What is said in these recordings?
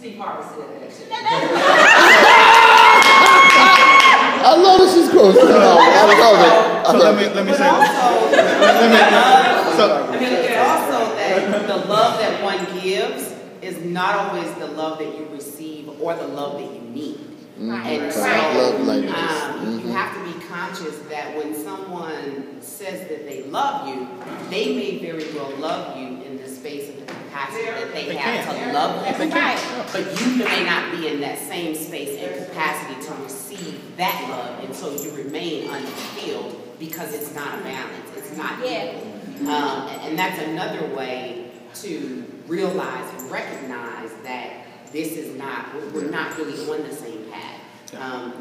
Steve Harvey said that shit. I love that she's close. I love it. So let me say this. It's also that the love that one gives is not always the love that you receive or the love that you need. And so you have to be conscious that when someone says that they love you, they may very well love you in the space of the capacity that they have to love you. But you may not be in that same space and capacity to receive that love, and so you remain unfulfilled because it's not a balance. It's not equal. And that's another way to realize and recognize that this is not, we're not really on the same path.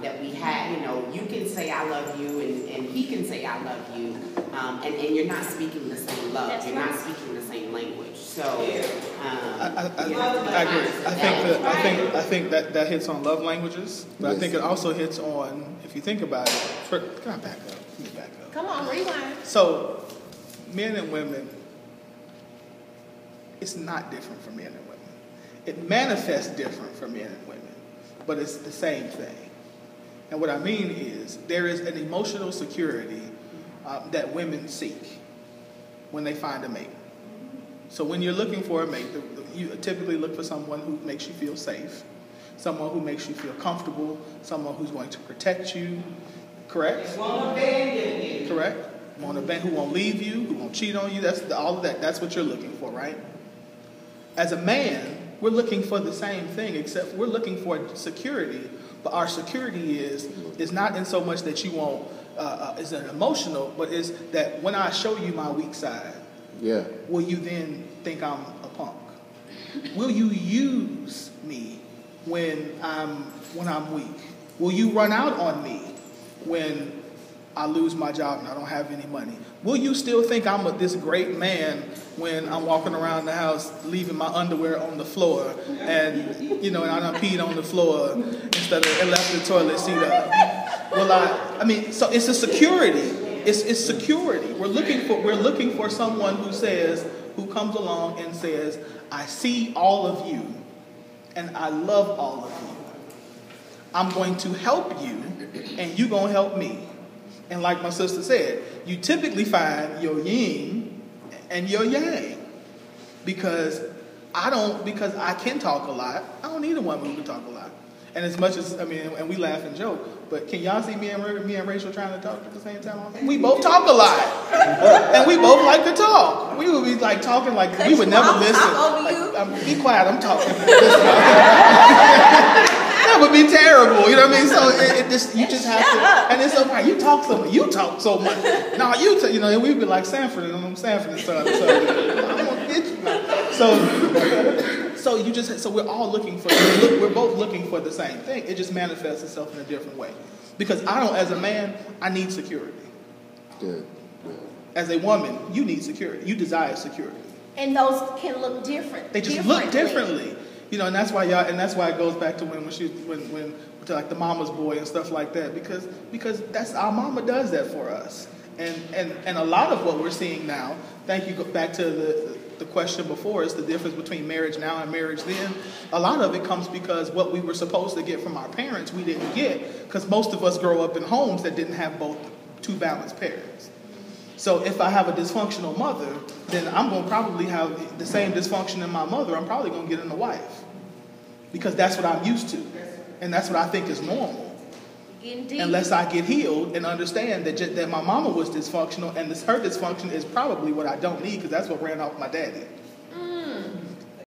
That we have, you can say I love you and he can say I love you, and you're not speaking the same love. You're not speaking the same language. So I agree. I think that hits on love languages, but I think it also hits on, if you think about it, can I back up? Let me back up. Come on, rewind. So men and women, it's not different for men and women. It manifests different for men and women, but it's the same thing. And what I mean is there is an emotional security that women seek when they find a mate. So when you're looking for a mate, you typically look for someone who makes you feel safe, someone who makes you feel comfortable, someone who's going to protect you, correct? Correct? Who won't leave you, who won't cheat on you. All of that. That's what you're looking for, right? As a man, we're looking for the same thing, except we're looking for security. But our security is not in so much that you won't, is an emotional, but is that when I show you my weak side, will you then think I'm a punk? Will you use me when I'm weak? Will you run out on me when I lose my job and I don't have any money? Will you still think I'm this great man when I'm walking around the house leaving my underwear on the floor and and I done peed on the floor instead of and left the toilet seat up? So it's a security. It's security. We're looking for someone who comes along and says, I see all of you and I love all of you. I'm going to help you and you're going to help me. And like my sister said, you typically find your yin and your yang. Because I can talk a lot. I don't need a woman who can talk a lot. And as much as, and we laugh and joke, but can y'all see me and Raechel trying to talk at the same time? We both talk a lot. And we both like to talk. We would be like talking like we would never listen. Be quiet, I'm talking. That would be terrible, you know what I mean? So you just have to, and it's okay. You talk so much. No, and we'd be like Sanford and Sanford and Son. So I'm gonna get you. So we're all we're both looking for the same thing. It just manifests itself in a different way. Because as a man, I need security. Good. As a woman, you need security. You desire security. And those can look different. They just look differently. And that's why it goes back to when to like the mama's boy and stuff like that, because that's our mama does that for us. And a lot of what we're seeing now, thank you, back to the question before, is the difference between marriage now and marriage then. A lot of it comes because what we were supposed to get from our parents, we didn't get, because most of us grow up in homes that didn't have two balanced parents. So if I have a dysfunctional mother, then I'm going to probably have the same dysfunction in my mother. I'm probably going to get in a wife. Because that's what I'm used to. And that's what I think is normal. Indeed. Unless I get healed and understand that my mama was dysfunctional, and her dysfunction is probably what I don't need, because that's what ran off my daddy.